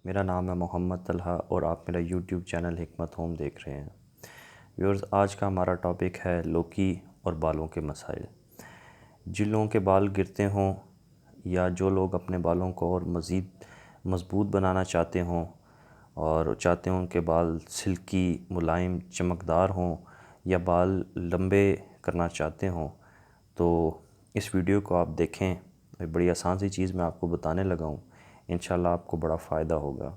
मेरा नाम है मोहम्मद तलहा और आप मेरा यूट्यूब चैनल हिकमत होम देख रहे हैं। व्यूअर्स, आज का हमारा टॉपिक है लौकी और बालों के मसाइल। जिन लोगों के बाल गिरते हों या जो लोग अपने बालों को और मज़ीद मज़बूत बनाना चाहते हों और चाहते हों उनके बाल सिल्की, मुलायम, चमकदार हों या बाल लंबे करना चाहते हों, तो इस वीडियो को आप देखें। एक बड़ी आसान सी चीज़ मैं आपको बताने लगा हूँ, इंशाल्लाह आपको बड़ा फ़ायदा होगा।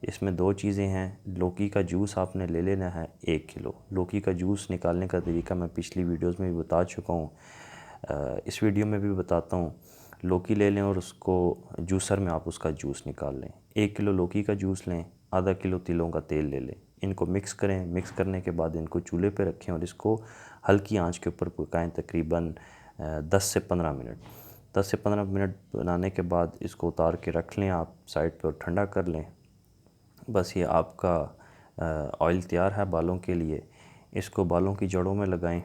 इसमें दो चीज़ें हैं। लौकी का जूस आपने ले लेना है 1 किलो। लौकी का जूस निकालने का तरीका मैं पिछली वीडियोस में भी बता चुका हूँ, इस वीडियो में भी बताता हूँ। लौकी ले लें और उसको जूसर में आप उसका जूस निकाल लें। 1 किलो लौकी का जूस लें, आधा किलो तिलों का तेल ले लें। इनको मिक्स करें। मिक्स करने के बाद इनको चूल्हे पे रखें और इसको हल्की आंच के ऊपर पकाएं तकरीबन 10 से 15 मिनट। 10 से 15 मिनट बनाने के बाद इसको उतार के रख लें आप साइड पे और ठंडा कर लें। बस ये आपका ऑयल तैयार है बालों के लिए। इसको बालों की जड़ों में लगाएं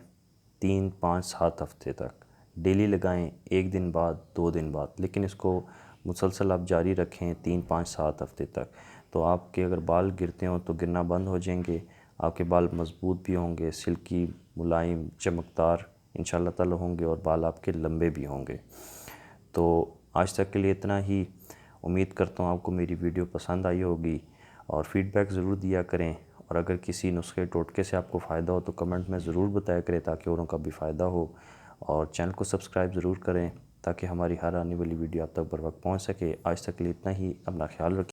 3, 5, 7 हफ्ते तक। डेली लगाएं, 1 दिन बाद, 2 दिन बाद, लेकिन इसको मुसलसल आप जारी रखें 3, 5, 7 हफ्ते तक। तो आपके अगर बाल गिरते हों तो गिरना बंद हो जाएंगे। आपके बाल मज़बूत भी होंगे, सिल्की, मुलायम, चमकदार इंशाल्लाह ताला होंगे और बाल आपके लंबे भी होंगे। तो आज तक के लिए इतना ही। उम्मीद करता हूँ आपको मेरी वीडियो पसंद आई होगी और फ़ीडबैक ज़रूर दिया करें। और अगर किसी नुस्खे टोटके से आपको फ़ायदा हो तो कमेंट में ज़रूर बताया करें ताकि औरों का भी फ़ायदा हो। और चैनल को सब्सक्राइब ज़रूर करें ताकि हमारी हर आने वाली वीडियो आप तक बर वक्त पहुँच सके। आज तक के लिए इतना ही। अपना ख्याल रखें।